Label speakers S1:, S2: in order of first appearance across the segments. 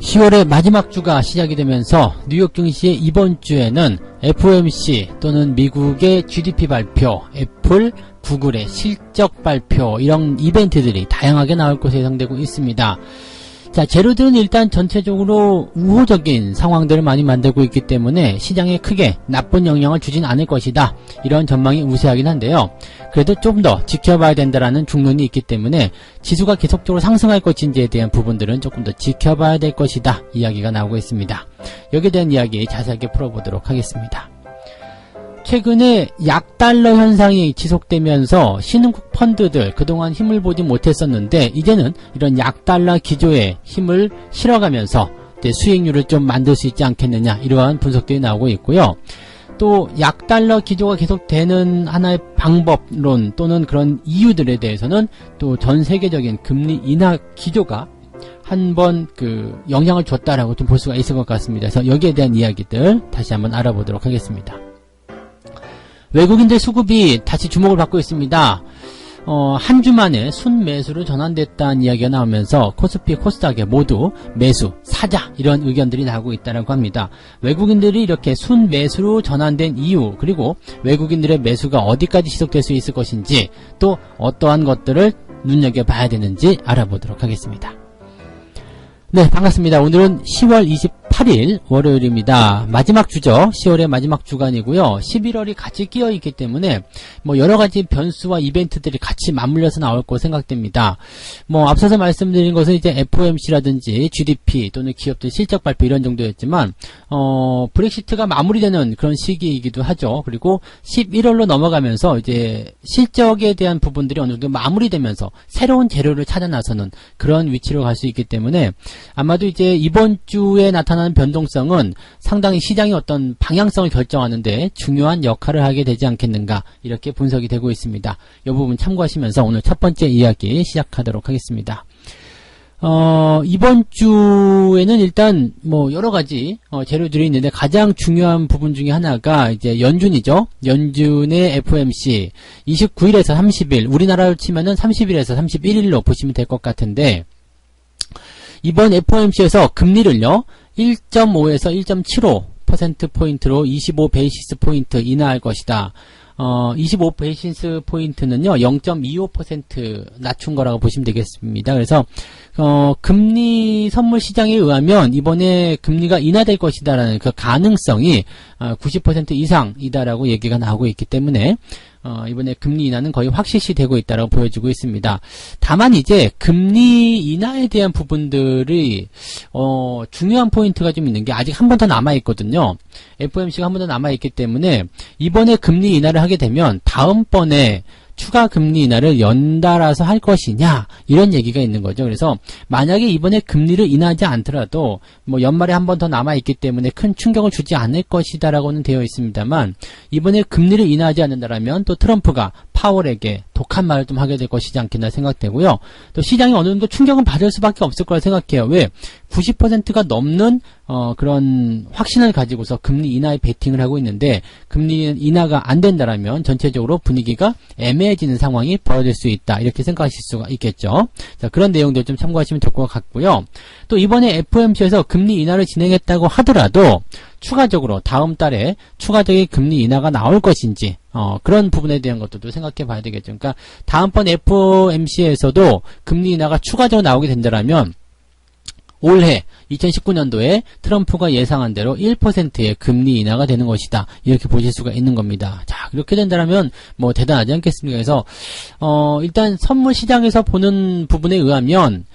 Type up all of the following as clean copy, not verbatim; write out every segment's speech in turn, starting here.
S1: 10월의 마지막 주가 시작이 되면서 뉴욕 증시의 이번 주에는 FOMC 또는 미국의 GDP 발표, 애플, 구글의 실적 발표 이런 이벤트들이 다양하게 나올 것으로 예상되고 있습니다. 자, 재료들은 일단 전체적으로 우호적인 상황들을 많이 만들고 있기 때문에 시장에 크게 나쁜 영향을 주진 않을 것이다. 이런 전망이 우세하긴 한데요. 그래도 좀 더 지켜봐야 된다라는 중론이 있기 때문에 지수가 계속적으로 상승할 것인지에 대한 부분들은 조금 더 지켜봐야 될 것이다. 이야기가 나오고 있습니다. 여기에 대한 이야기 자세하게 풀어보도록 하겠습니다. 최근에 약달러 현상이 지속되면서 신흥국 펀드들 그동안 힘을 보지 못했었는데 이제는 이런 약달러 기조에 힘을 실어가면서 이제 수익률을 좀 만들 수 있지 않겠느냐 이러한 분석들이 나오고 있고요. 또 약달러 기조가 계속되는 하나의 방법론 또는 그런 이유들에 대해서는 또 전 세계적인 금리 인하 기조가 한번 영향을 줬다라고 좀 볼 수가 있을 것 같습니다. 그래서 여기에 대한 이야기들 다시 한번 알아보도록 하겠습니다. 외국인들 수급이 다시 주목을 받고 있습니다. 한 주 만에 순매수로 전환됐다는 이야기가 나오면서 코스피, 코스닥에 모두 매수, 사자 이런 의견들이 나오고 있다고 합니다. 외국인들이 이렇게 순매수로 전환된 이유 그리고 외국인들의 매수가 어디까지 지속될 수 있을 것인지 또 어떠한 것들을 눈여겨봐야 되는지 알아보도록 하겠습니다. 네, 반갑습니다. 오늘은 10월 28일 월요일입니다. 마지막 주죠. 10월의 마지막 주간이고요. 11월이 같이 끼어있기 때문에 여러가지 변수와 이벤트들이 같이 맞물려서 나올 것으로 생각됩니다. 앞서서 말씀드린 것은 이제 FOMC라든지 GDP 또는 기업들 실적 발표 이런 정도였지만 브렉시트가 마무리되는 그런 시기이기도 하죠. 그리고 11월로 넘어가면서 이제 실적에 대한 부분들이 어느 정도 마무리되면서 새로운 재료를 찾아 나서는 그런 위치로 갈 수 있기 때문에 아마도 이제 이번 주에 나타나는 변동성은 상당히 시장의 어떤 방향성을 결정하는데 중요한 역할을 하게 되지 않겠는가 이렇게 분석이 되고 있습니다. 이 부분 참고하시면서 오늘 첫 번째 이야기 시작하도록 하겠습니다. 이번 주에는 일단 여러 가지 재료들이 있는데 가장 중요한 부분 중에 하나가 이제 연준이죠. 연준의 FOMC 29일에서 30일 우리나라로 치면은 30일에서 31일로 보시면 될 것 같은데 이번 FOMC에서 금리를요 1.5에서 1.75%포인트로 25베이시스 포인트 인하할 것이다. 25베이시스 포인트는요 0.25% 낮춘 거라고 보시면 되겠습니다. 그래서 금리 선물 시장에 의하면 이번에 금리가 인하될 것이다라는 그 가능성이 90% 이상이다라고 얘기가 나오고 있기 때문에 이번에 금리 인하는 거의 확실시 되고 있다라고 보여지고 있습니다. 다만 이제 금리 인하에 대한 부분들이 중요한 포인트가 좀 있는 게 아직 한 번 더 남아 있거든요. FOMC가 한 번 더 남아 있기 때문에 이번에 금리 인하를 하게 되면 다음번에 추가 금리 인하를 연달아서 할 것이냐 이런 얘기가 있는 거죠. 그래서 만약에 이번에 금리를 인하하지 않더라도 연말에 한 번 더 남아있기 때문에 큰 충격을 주지 않을 것이다 라고는 되어 있습니다만 이번에 금리를 인하하지 않는다라면 또 트럼프가 파월에게 독한 말을 좀 하게 될 것이지 않겠나 생각되고요. 또 시장이 어느 정도 충격은 받을 수밖에 없을 거라 생각해요. 왜? 90%가 넘는 그런 확신을 가지고서 금리 인하에 베팅을 하고 있는데 금리 인하가 안 된다라면 전체적으로 분위기가 애매해지는 상황이 벌어질 수 있다. 이렇게 생각하실 수가 있겠죠. 자, 그런 내용들 좀 참고하시면 좋을 것 같고요. 또 이번에 FOMC에서 금리 인하를 진행했다고 하더라도 추가적으로 다음 달에 추가적인 금리 인하가 나올 것인지 그런 부분에 대한 것들도 생각해 봐야 되겠죠. 그러니까 다음번 FOMC에서도 금리 인하가 추가적으로 나오게 된다면 올해 2019년도에 트럼프가 예상한 대로 1%의 금리 인하가 되는 것이다. 이렇게 보실 수가 있는 겁니다. 자, 그렇게 된다면 대단하지 않겠습니까? 그래서 일단 선물 시장에서 보는 부분에 의하면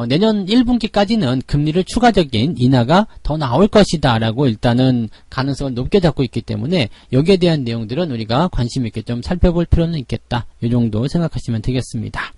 S1: 내년 1분기까지는 금리를 추가적인 인하가 더 나올 것이다 라고 일단은 가능성을 높게 잡고 있기 때문에 여기에 대한 내용들은 우리가 관심 있게 좀 살펴볼 필요는 있겠다. 이 정도 생각하시면 되겠습니다.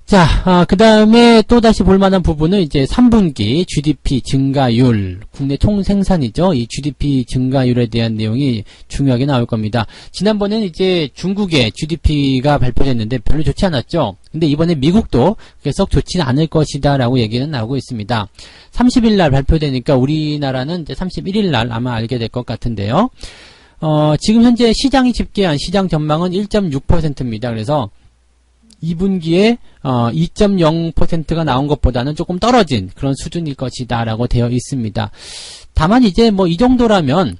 S1: 자, 그 다음에 또 다시 볼만한 부분은 이제 3분기 GDP 증가율, 국내 총생산이죠. 이 GDP 증가율에 대한 내용이 중요하게 나올 겁니다. 지난번에는 이제 중국의 GDP가 발표됐는데 별로 좋지 않았죠. 근데 이번에 미국도 그게 썩 좋지는 않을 것이다 라고 얘기는 나오고 있습니다. 30일 날 발표되니까 우리나라는 이제 31일 날 아마 알게 될 것 같은데요. 지금 현재 시장이 집계한 시장 전망은 1.6%입니다. 그래서 2분기에 2.0%가 나온 것보다는 조금 떨어진 그런 수준일 것이다 라고 되어 있습니다. 다만 이제 뭐 이 정도라면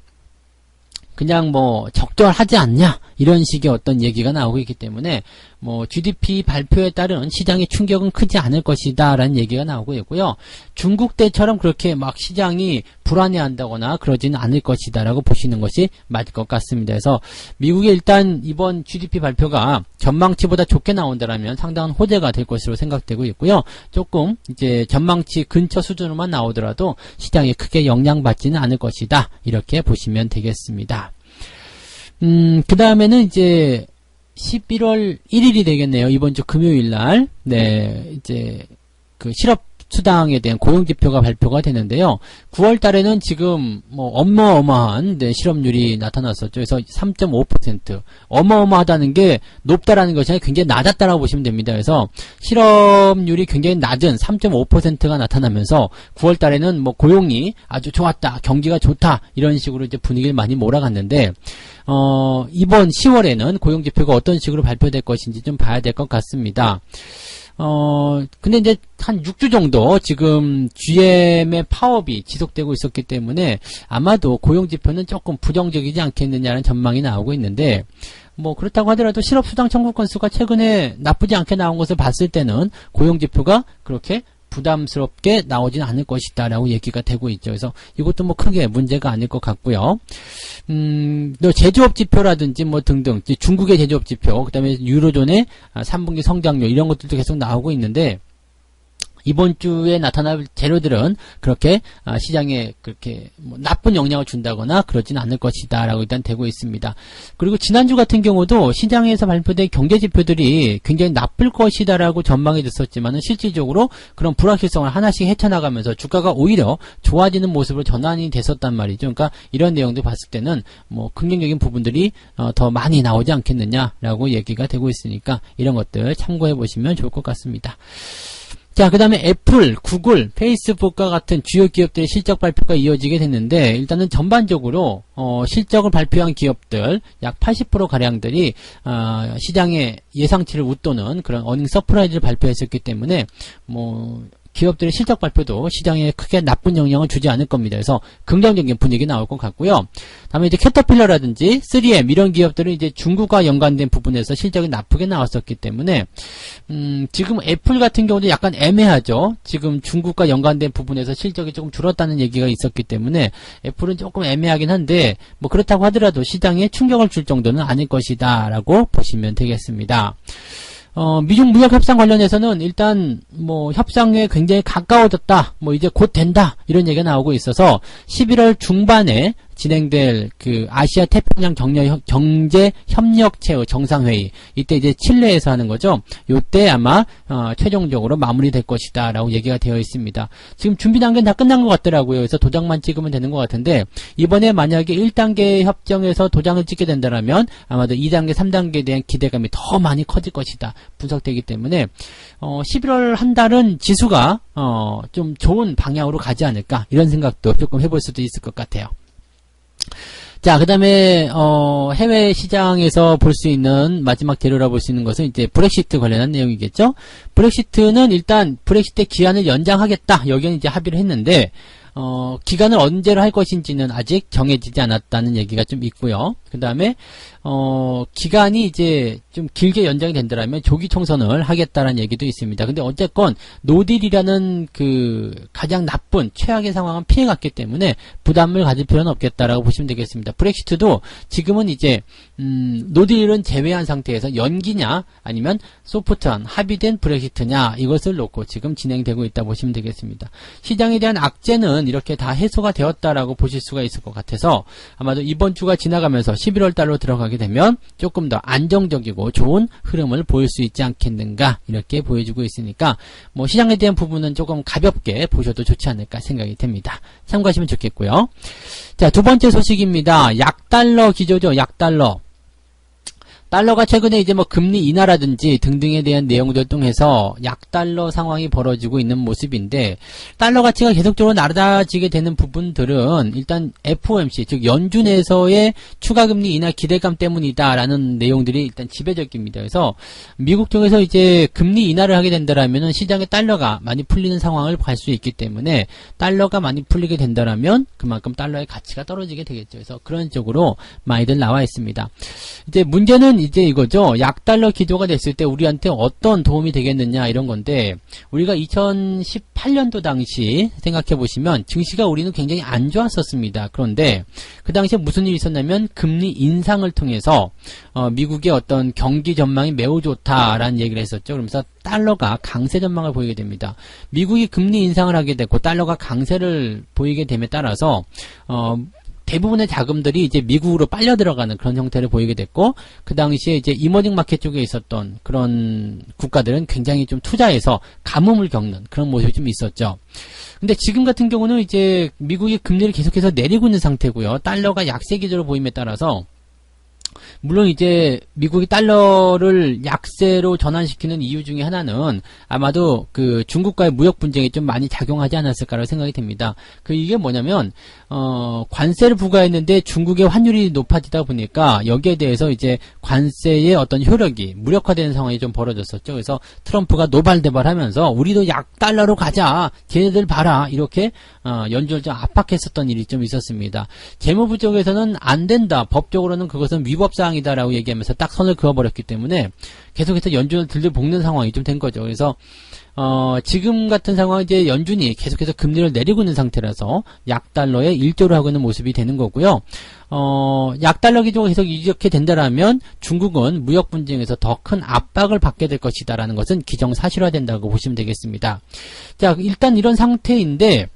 S1: 그냥 뭐 적절하지 않냐 이런 식의 어떤 얘기가 나오고 있기 때문에 뭐 GDP 발표에 따른 시장의 충격은 크지 않을 것이다 라는 얘기가 나오고 있고요. 중국 때처럼 그렇게 막 시장이 불안해한다거나 그러지는 않을 것이다 라고 보시는 것이 맞을 것 같습니다. 그래서 미국의 일단 이번 GDP 발표가 전망치보다 좋게 나온다라면 상당한 호재가 될 것으로 생각되고 있고요. 조금 이제 전망치 근처 수준으로만 나오더라도 시장에 크게 영향받지는 않을 것이다 이렇게 보시면 되겠습니다. 그 다음에는 이제 11월 1일이 되겠네요. 이번 주 금요일 날. 네, 이제 그 실업수당에 대한 고용지표가 발표가 되는데요. 9월 달에는 지금 뭐 어마어마한 실업률이 나타났었죠. 그래서 3.5%. 어마어마하다는 게 높다라는 것이 아니라 굉장히 낮았다라고 보시면 됩니다. 그래서 실업률이 굉장히 낮은 3.5%가 나타나면서 9월 달에는 뭐 고용이 아주 좋았다, 경기가 좋다 이런 식으로 이제 분위기를 많이 몰아갔는데 이번 10월에는 고용지표가 어떤 식으로 발표될 것인지 좀 봐야 될 것 같습니다. 근데 이제 한 6주 정도 지금 GM의 파업이 지속되고 있었기 때문에 아마도 고용지표는 조금 부정적이지 않겠느냐는 전망이 나오고 있는데, 뭐 그렇다고 하더라도 실업수당 청구 건수가 최근에 나쁘지 않게 나온 것을 봤을 때는 고용지표가 그렇게 부담스럽게 나오진 않을 것이다 라고 얘기가 되고 있죠. 그래서 이것도 뭐 크게 문제가 아닐 것 같고요. 또 제조업 지표라든지 뭐 등등 중국의 제조업 지표, 그 다음에 유로존의 3분기 성장률 이런 것들도 계속 나오고 있는데 이번 주에 나타날 재료들은 그렇게 시장에 그렇게 뭐 나쁜 영향을 준다거나 그러진 않을 것이다 라고 일단 되고 있습니다. 그리고 지난주 같은 경우도 시장에서 발표된 경제지표들이 굉장히 나쁠 것이다 라고 전망이 됐었지만은 실질적으로 그런 불확실성을 하나씩 헤쳐나가면서 주가가 오히려 좋아지는 모습으로 전환이 됐었단 말이죠. 그러니까 이런 내용들 봤을 때는 뭐 긍정적인 부분들이 더 많이 나오지 않겠느냐 라고 얘기가 되고 있으니까 이런 것들 참고해 보시면 좋을 것 같습니다. 자, 그 다음에 애플, 구글, 페이스북과 같은 주요 기업들의 실적 발표가 이어지게 됐는데 일단은 전반적으로 실적을 발표한 기업들 약 80%가량들이 시장의 예상치를 웃도는 그런 어닝 서프라이즈를 발표했었기 때문에 뭐 기업들의 실적 발표도 시장에 크게 나쁜 영향을 주지 않을 겁니다. 그래서 긍정적인 분위기 나올 것 같고요. 다음에 이제 캐터필러라든지 3M 이런 기업들은 이제 중국과 연관된 부분에서 실적이 나쁘게 나왔었기 때문에 지금 애플 같은 경우도 약간 애매하죠. 지금 중국과 연관된 부분에서 실적이 조금 줄었다는 얘기가 있었기 때문에 애플은 조금 애매하긴 한데 뭐 그렇다고 하더라도 시장에 충격을 줄 정도는 아닐 것이다 라고 보시면 되겠습니다. 미중 무역 협상 관련해서는 일단 뭐 협상에 굉장히 가까워졌다, 뭐 이제 곧 된다 이런 얘기가 나오고 있어서 11월 중반에 진행될 그 아시아 태평양 경제 협력체의 정상회의 이때 이제 칠레에서 하는 거죠. 요때 아마 최종적으로 마무리될 것이다라고 얘기가 되어 있습니다. 지금 준비 단계는 다 끝난 것 같더라고요. 그래서 도장만 찍으면 되는 것 같은데 이번에 만약에 1단계 협정에서 도장을 찍게 된다면 아마도 2단계, 3단계에 대한 기대감이 더 많이 커질 것이다 분석되기 때문에 11월 한 달은 지수가 좀 좋은 방향으로 가지 않을까 이런 생각도 조금 해볼 수도 있을 것 같아요. 자, 그 다음에 해외 시장에서 볼 수 있는 마지막 재료라 볼 수 있는 것은 이제 브렉시트 관련한 내용이겠죠. 브렉시트는 일단 브렉시트 기한을 연장하겠다 여기는 이제 합의를 했는데 기간을 언제로 할 것인지는 아직 정해지지 않았다는 얘기가 좀 있고요. 그 다음에 기간이 이제 좀 길게 연장이 된다면 조기 총선을 하겠다라는 얘기도 있습니다. 근데 어쨌건 노딜이라는 그 가장 나쁜 최악의 상황은 피해갔기 때문에 부담을 가질 필요는 없겠다라고 보시면 되겠습니다. 브렉시트도 지금은 이제 노딜은 제외한 상태에서 연기냐 아니면 소프트한 합의된 브렉시트냐 이것을 놓고 지금 진행되고 있다 보시면 되겠습니다. 시장에 대한 악재는 이렇게 다 해소가 되었다라고 보실 수가 있을 것 같아서 아마도 이번 주가 지나가면서 11월 달로 들어가게 되면 조금 더 안정적이고 좋은 흐름을 보일 수 있지 않겠는가 이렇게 보여주고 있으니까 뭐 시장에 대한 부분은 조금 가볍게 보셔도 좋지 않을까 생각이 됩니다. 참고하시면 좋겠고요. 자, 두 번째 소식입니다. 약달러 기조죠. 약달러. 달러가 최근에 이제 뭐 금리 인하라든지 등등에 대한 내용들 통해서 약달러 상황이 벌어지고 있는 모습인데, 달러 가치가 계속적으로 낮아지게 되는 부분들은 일단 FOMC, 즉 연준에서의 추가 금리 인하 기대감 때문이다라는 내용들이 일단 지배적입니다. 그래서 미국 쪽에서 이제 금리 인하를 하게 된다라면은 시장에 달러가 많이 풀리는 상황을 갈 수 있기 때문에, 달러가 많이 풀리게 된다라면 그만큼 달러의 가치가 떨어지게 되겠죠. 그래서 그런 쪽으로 많이들 나와 있습니다. 이제 문제는 이제 이거죠. 약달러 기조가 됐을 때 우리한테 어떤 도움이 되겠느냐 이런 건데, 우리가 2018년도 당시 생각해 보시면 증시가 우리는 굉장히 안 좋았었습니다. 그런데 그 당시에 무슨 일이 있었냐면 금리 인상을 통해서 미국의 어떤 경기 전망이 매우 좋다라는 얘기를 했었죠. 그러면서 달러가 강세 전망을 보이게 됩니다. 미국이 금리 인상을 하게 됐고 달러가 강세를 보이게 됨에 따라서 대부분의 자금들이 이제 미국으로 빨려 들어가는 그런 형태를 보이게 됐고, 그 당시에 이제 이머징 마켓 쪽에 있었던 그런 국가들은 굉장히 좀 투자해서 가뭄을 겪는 그런 모습이 좀 있었죠. 근데 지금 같은 경우는 이제 미국이 금리를 계속해서 내리고 있는 상태고요. 달러가 약세 기조로 보임에 따라서, 물론 이제 미국이 달러를 약세로 전환시키는 이유 중에 하나는 아마도 그 중국과의 무역 분쟁이 좀 많이 작용하지 않았을까라고 생각이 됩니다. 이게 뭐냐면 관세를 부과했는데 중국의 환율이 높아지다 보니까 여기에 대해서 이제 관세의 어떤 효력이 무력화되는 상황이 좀 벌어졌었죠. 그래서 트럼프가 노발대발하면서 우리도 약달러로 가자, 걔네들 봐라, 이렇게 연준을 좀 압박했었던 일이 좀 있었습니다. 재무부 쪽에서는 안 된다, 법적으로는 그것은 위법사항이다라고 얘기하면서 딱 선을 그어버렸기 때문에 계속해서 연준을 들려볶는 상황이 좀 된 거죠. 그래서 지금 같은 상황은 이제 연준이 계속해서 금리를 내리고 있는 상태라서 약달러에 일조를 하고 있는 모습이 되는 거고요. 약달러 기조가 계속 이렇게 된다라면 중국은 무역 분쟁에서 더 큰 압박을 받게 될 것이다라는 것은 기정사실화된다고 보시면 되겠습니다. 자, 일단 이런 상태인데,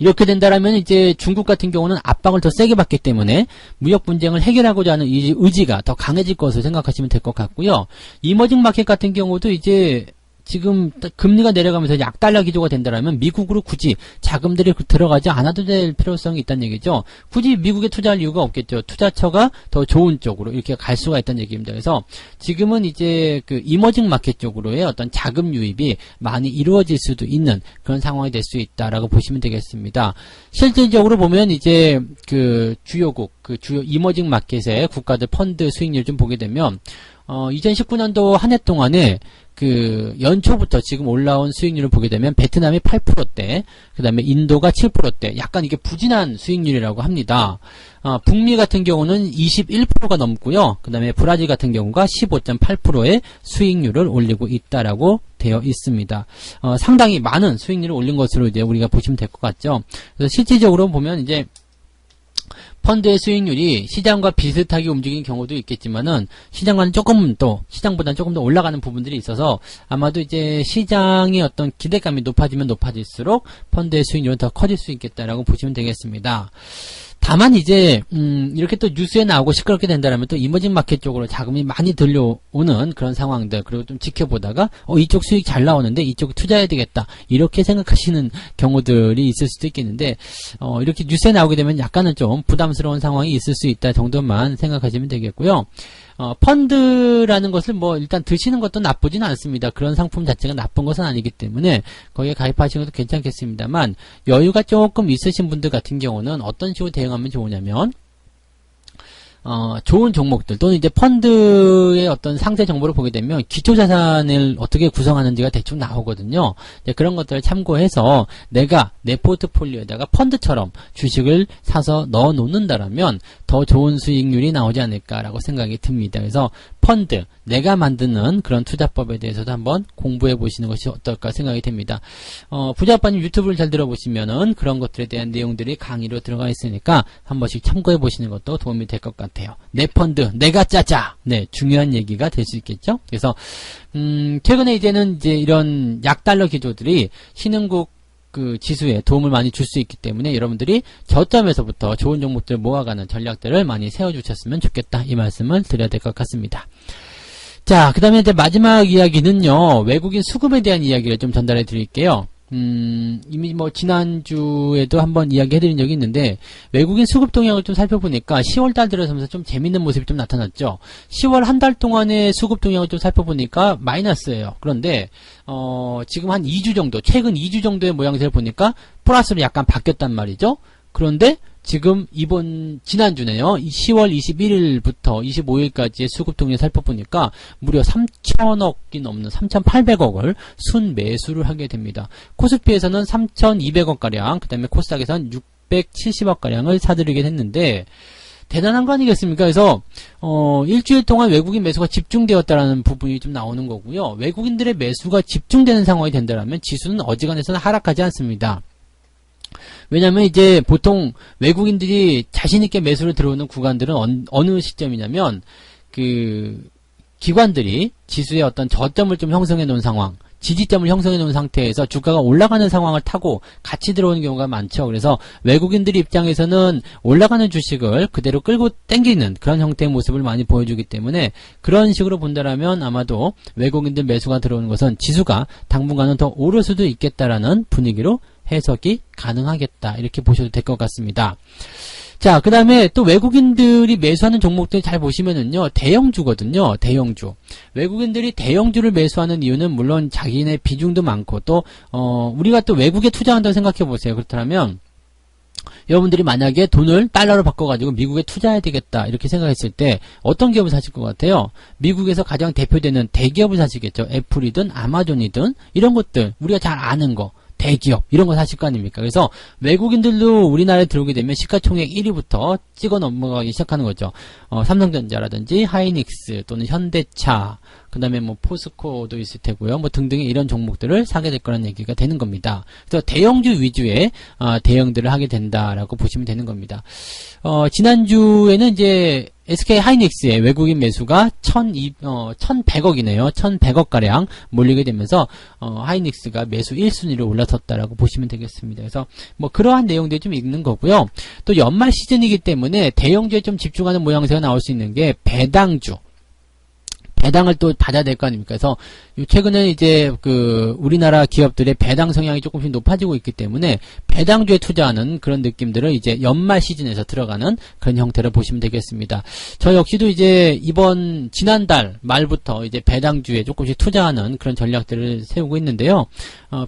S1: 이렇게 된다라면 이제 중국 같은 경우는 압박을 더 세게 받기 때문에 무역 분쟁을 해결하고자 하는 이 의지가 더 강해질 것으로 생각하시면 될 것 같고요. 이머징 마켓 같은 경우도 이제 지금 금리가 내려가면서 약달러 기조가 된다라면 미국으로 굳이 자금들이 들어가지 않아도 될 필요성이 있다는 얘기죠. 굳이 미국에 투자할 이유가 없겠죠. 투자처가 더 좋은 쪽으로 이렇게 갈 수가 있다는 얘기입니다. 그래서 지금은 이제 그 이머징 마켓 쪽으로의 어떤 자금 유입이 많이 이루어질 수도 있는 그런 상황이 될 수 있다라고 보시면 되겠습니다. 실질적으로 보면 이제 그 주요국, 그 주요 이머징 마켓의 국가들 펀드 수익률 좀 보게 되면 2019년도 한 해 동안에 그 연초부터 지금 올라온 수익률을 보게 되면 베트남이 8%대, 그 다음에 인도가 7%대, 약간 이게 부진한 수익률이라고 합니다. 북미 같은 경우는 21%가 넘고요. 그 다음에 브라질 같은 경우가 15.8%의 수익률을 올리고 있다라고 되어 있습니다. 상당히 많은 수익률을 올린 것으로 이제 우리가 보시면 될 것 같죠. 그래서 실질적으로 보면 이제 펀드의 수익률이 시장과 비슷하게 움직이는 경우도 있겠지만은 시장보다는 조금 더 올라가는 부분들이 있어서 아마도 이제 시장의 어떤 기대감이 높아지면 높아질수록 펀드의 수익률은 더 커질 수 있겠다라고 보시면 되겠습니다. 다만 이제 이렇게 또 뉴스에 나오고 시끄럽게 된다면 또 이머징 마켓 쪽으로 자금이 많이 들려오는 그런 상황들, 그리고 좀 지켜보다가 이쪽 수익 잘 나오는데 이쪽 투자해야 되겠다, 이렇게 생각하시는 경우들이 있을 수도 있겠는데 이렇게 뉴스에 나오게 되면 약간은 좀 부담스러운 상황이 있을 수 있다 정도만 생각하시면 되겠고요. 펀드라는 것을 뭐 일단 드시는 것도 나쁘진 않습니다. 그런 상품 자체가 나쁜 것은 아니기 때문에 거기에 가입하시는 것도 괜찮겠습니다만, 여유가 조금 있으신 분들 같은 경우는 어떤 식으로 대응하면 좋으냐면 좋은 종목들 또는 이제 펀드의 어떤 상세 정보를 보게 되면 기초자산을 어떻게 구성하는지가 대충 나오거든요. 이제 그런 것들을 참고해서 내가 내 포트폴리오에다가 펀드처럼 주식을 사서 넣어 놓는다라면 더 좋은 수익률이 나오지 않을까라고 생각이 듭니다. 그래서 펀드, 내가 만드는 그런 투자법에 대해서도 한번 공부해 보시는 것이 어떨까 생각이 됩니다. 부자아빠님 유튜브를 잘 들어보시면은 그런 것들에 대한 내용들이 강의로 들어가 있으니까 한 번씩 참고해 보시는 것도 도움이 될 것 같아요. 내 펀드, 내가 짜자! 네, 중요한 얘기가 될 수 있겠죠? 그래서, 최근에 이제는 이제 이런 약달러 기조들이 신흥국 그 지수에 도움을 많이 줄 수 있기 때문에 여러분들이 저점에서부터 좋은 종목들을 모아가는 전략들을 많이 세워주셨으면 좋겠다, 이 말씀을 드려야 될 것 같습니다. 자, 그 다음에 이제 마지막 이야기는요, 외국인 수급에 대한 이야기를 좀 전달해 드릴게요. 이미 뭐 지난주에도 한번 이야기해드린 적이 있는데 외국인 수급 동향을 좀 살펴보니까 10월달 들어서면서 좀 재밌는 모습이 좀 나타났죠. 10월 한 달 동안의 수급 동향을 좀 살펴보니까 마이너스예요. 그런데 지금 한 2주 정도, 최근 2주 정도의 모양새를 보니까 플러스로 약간 바뀌었단 말이죠. 그런데 지금 지난주네요. 10월 21일부터 25일까지의 수급 동향 살펴보니까 무려 3,000억이 넘는 3,800억을 순매수를 하게 됩니다. 코스피에서는 3,200억가량, 그 다음에 코스닥에서는 670억가량을 사들이게 됐는데, 대단한 거 아니겠습니까? 그래서, 일주일 동안 외국인 매수가 집중되었다라는 부분이 좀 나오는 거고요. 외국인들의 매수가 집중되는 상황이 된다면 지수는 어지간해서는 하락하지 않습니다. 왜냐면 이제 보통 외국인들이 자신있게 매수를 들어오는 구간들은 어느 시점이냐면, 기관들이 지수의 어떤 저점을 좀 형성해 놓은 상황, 지지점을 형성해 놓은 상태에서 주가가 올라가는 상황을 타고 같이 들어오는 경우가 많죠. 그래서 외국인들 입장에서는 올라가는 주식을 그대로 끌고 당기는 그런 형태의 모습을 많이 보여주기 때문에 그런 식으로 본다라면 아마도 외국인들 매수가 들어오는 것은 지수가 당분간은 더 오를 수도 있겠다라는 분위기로 해석이 가능하겠다. 이렇게 보셔도 될 것 같습니다. 자, 그 다음에 또 외국인들이 매수하는 종목들 잘 보시면은요, 대형주거든요, 대형주. 외국인들이 대형주를 매수하는 이유는 물론 자기네 비중도 많고 또, 우리가 또 외국에 투자한다고 생각해 보세요. 그렇다면, 여러분들이 만약에 돈을 달러로 바꿔가지고 미국에 투자해야 되겠다, 이렇게 생각했을 때 어떤 기업을 사실 것 같아요? 미국에서 가장 대표되는 대기업을 사시겠죠. 애플이든 아마존이든 이런 것들, 우리가 잘 아는 거. 대기업 이런 거 사실 거 아닙니까? 그래서 외국인들도 우리나라에 들어오게 되면 시가총액 1위부터 찍어 넘어가기 시작하는 거죠. 삼성전자라든지 하이닉스 또는 현대차, 그 다음에 뭐 포스코도 있을 테고요. 뭐 등등의 이런 종목들을 사게 될 거라는 얘기가 되는 겁니다. 그래서 대형주 위주의 대형들을 하게 된다라고 보시면 되는 겁니다. 지난주에는 이제 SK 하이닉스의 외국인 매수가 1,100억이네요. 1,100억가량 몰리게 되면서, 하이닉스가 매수 1순위로 올라섰다라고 보시면 되겠습니다. 그래서, 뭐, 그러한 내용들이 좀 있는 거고요. 또 연말 시즌이기 때문에 대형주에 좀 집중하는 모양새가 나올 수 있는 게 배당주. 배당을 또 받아야 될 거 아닙니까? 그래서 최근에 이제 우리나라 기업들의 배당 성향이 조금씩 높아지고 있기 때문에 배당주에 투자하는 그런 느낌들을 이제 연말 시즌에서 들어가는 그런 형태로 보시면 되겠습니다. 저 역시도 이제 지난달 말부터 이제 배당주에 조금씩 투자하는 그런 전략들을 세우고 있는데요.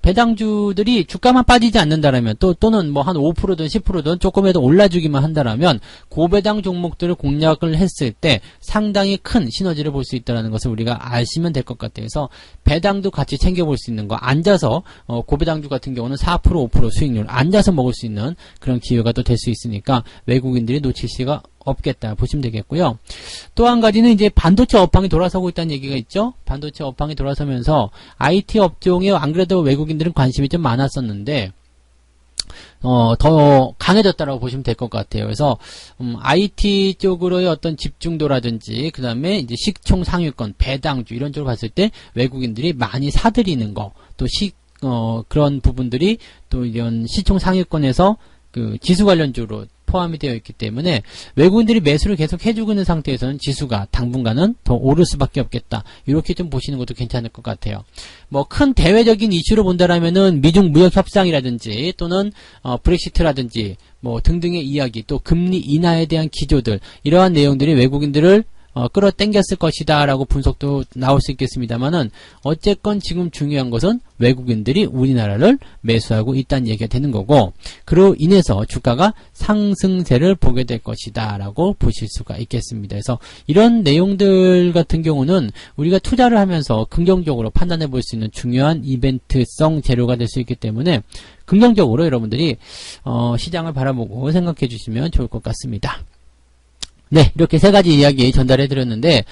S1: 배당주들이 주가만 빠지지 않는다라면 또는 뭐 한 5%든 10%든 조금이라도 올라주기만 한다라면 고배당 종목들을 공략을 했을 때 상당히 큰 시너지를 볼 수 있다는 것을 우리가 아시면 될 것 같아요. 그래서 배당도 같이 챙겨볼 수 있는 거, 앉아서 고배당주 같은 경우는 4% 5% 수익률 앉아서 먹을 수 있는 그런 기회가 또 될 수 있으니까 외국인들이 놓칠 수가 없겠다 보시면 되겠고요. 또 한 가지는 이제 반도체 업황이 돌아서고 있다는 얘기가 있죠. 반도체 업황이 돌아서면서 IT 업종에 안 그래도 외국인들은 관심이 좀 많았었는데 더 강해졌다라고 보시면 될 것 같아요. 그래서 IT 쪽으로의 어떤 집중도라든지 그 다음에 이제 시총 상위권, 배당주 이런 쪽으로 봤을 때 외국인들이 많이 사들이는 거, 또 그런 부분들이 또 이런 시총 상위권에서 지수 관련주로 포함이 되어 있기 때문에 외국인들이 매수를 계속 해주고 있는 상태에서는 지수가 당분간은 더 오를 수밖에 없겠다. 이렇게 좀 보시는 것도 괜찮을 것 같아요. 뭐 큰 대외적인 이슈로 본다라면은 미중 무역 협상이라든지 또는 브렉시트라든지 뭐 등등의 이야기, 또 금리 인하에 대한 기조들, 이러한 내용들이 외국인들을 끌어당겼을 것이다 라고 분석도 나올 수 있겠습니다만은 어쨌건 지금 중요한 것은 외국인들이 우리나라를 매수하고 있다는 얘기가 되는 거고, 그로 인해서 주가가 상승세를 보게 될 것이다 라고 보실 수가 있겠습니다. 그래서 이런 내용들 같은 경우는 우리가 투자를 하면서 긍정적으로 판단해 볼 수 있는 중요한 이벤트성 재료가 될 수 있기 때문에 긍정적으로 여러분들이 시장을 바라보고 생각해 주시면 좋을 것 같습니다. 네, 이렇게 세 가지 이야기 전달해 드렸는데,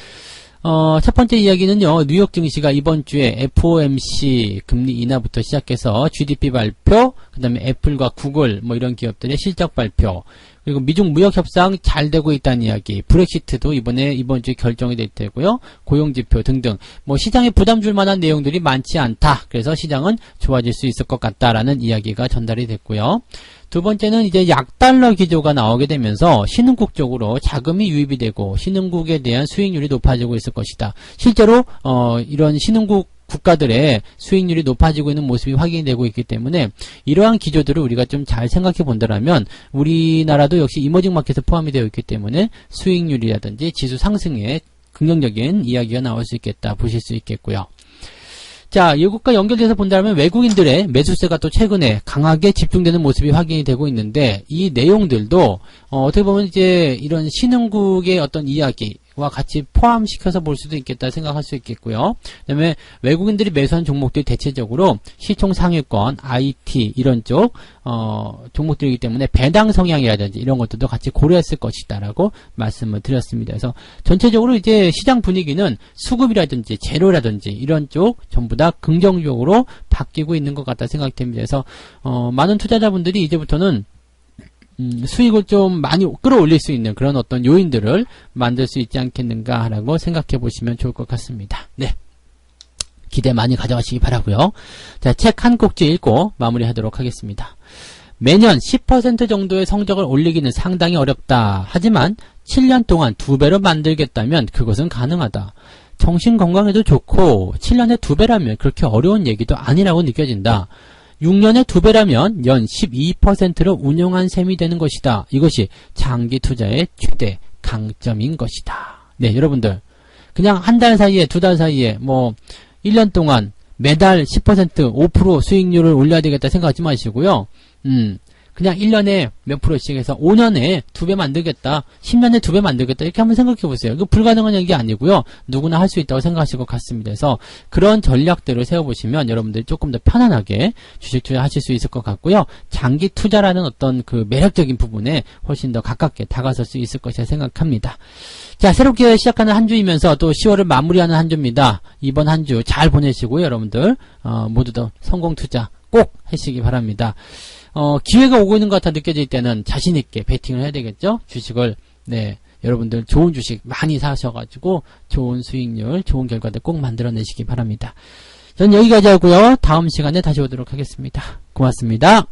S1: 첫 번째 이야기는요, 뉴욕 증시가 이번 주에 FOMC 금리 인하부터 시작해서 GDP 발표, 그 다음에 애플과 구글, 뭐 이런 기업들의 실적 발표, 그리고 미중 무역 협상 잘 되고 있다는 이야기, 브렉시트도 이번 주에 결정이 될 테고요, 고용지표 등등, 뭐 시장에 부담 줄 만한 내용들이 많지 않다. 그래서 시장은 좋아질 수 있을 것 같다라는 이야기가 전달이 됐고요. 두 번째는 이제 약달러 기조가 나오게 되면서 신흥국 쪽으로 자금이 유입이 되고 신흥국에 대한 수익률이 높아지고 있을 것이다. 실제로 이런 신흥국 국가들의 수익률이 높아지고 있는 모습이 확인이 되고 있기 때문에 이러한 기조들을 우리가 좀 잘 생각해 본다면 우리나라도 역시 이머징 마켓에 포함이 되어 있기 때문에 수익률이라든지 지수 상승에 긍정적인 이야기가 나올 수 있겠다 보실 수 있겠고요. 자, 이것과 연결돼서 본다면 외국인들의 매수세가 또 최근에 강하게 집중되는 모습이 확인이 되고 있는데 이 내용들도 어떻게 보면 이제 이런 신흥국의 어떤 이야기와 같이 포함시켜서 볼 수도 있겠다 생각할 수 있겠고요. 그다음에 외국인들이 매수한 종목들이 대체적으로 시총 상위권, IT 이런 쪽 종목들이기 때문에 배당 성향이라든지 이런 것들도 같이 고려했을 것이다라고 말씀을 드렸습니다. 그래서 전체적으로 이제 시장 분위기는 수급이라든지 재료라든지 이런 쪽 전부 다 긍정적으로 바뀌고 있는 것 같다 생각이 됩니다. 그래서 많은 투자자분들이 이제부터는 수익을 좀 많이 끌어올릴 수 있는 그런 어떤 요인들을 만들 수 있지 않겠는가라고 생각해 보시면 좋을 것 같습니다. 네. 기대 많이 가져가시기 바라고요. 자, 책 한 꼭지 읽고 마무리하도록 하겠습니다. 매년 10% 정도의 성적을 올리기는 상당히 어렵다. 하지만 7년 동안 2배로 만들겠다면 그것은 가능하다. 정신건강에도 좋고 7년에 2배라면 그렇게 어려운 얘기도 아니라고 느껴진다. 6년에 2배라면 연 12%로 운용한 셈이 되는 것이다. 이것이 장기 투자의 최대 강점인 것이다. 네, 여러분들 그냥 한 달 사이에 2달 사이에 1년 동안 매달 10%, 5% 수익률을 올려야 되겠다 생각하지 마시고요. 그냥 1년에 몇 프로씩 해서 5년에 2배 만들겠다, 10년에 2배 만들겠다 이렇게 한번 생각해 보세요. 이거 불가능한 얘기 아니고요. 누구나 할 수 있다고 생각하실 것 같습니다. 그래서 그런 전략들을 세워보시면 여러분들이 조금 더 편안하게 주식 투자하실 수 있을 것 같고요. 장기 투자라는 어떤 그 매력적인 부분에 훨씬 더 가깝게 다가설 수 있을 것이라 생각합니다. 자, 새롭게 시작하는 한 주이면서 또 10월을 마무리하는 한 주입니다. 이번 한 주 잘 보내시고요. 여러분들 모두 다 성공 투자 꼭 하시기 바랍니다. 기회가 오고 있는 것 같아 느껴질 때는 자신있게 베팅을 해야 되겠죠? 주식을, 네, 여러분들 좋은 주식 많이 사셔가지고 좋은 수익률, 좋은 결과들 꼭 만들어내시기 바랍니다. 전 여기까지 하고요. 다음 시간에 다시 오도록 하겠습니다. 고맙습니다.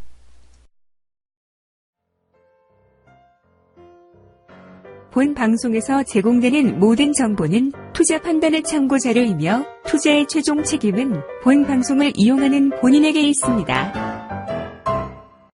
S2: 본 방송에서 제공되는 모든 정보는 투자 판단의 참고 자료이며 투자의 최종 책임은 본 방송을 이용하는 본인에게 있습니다.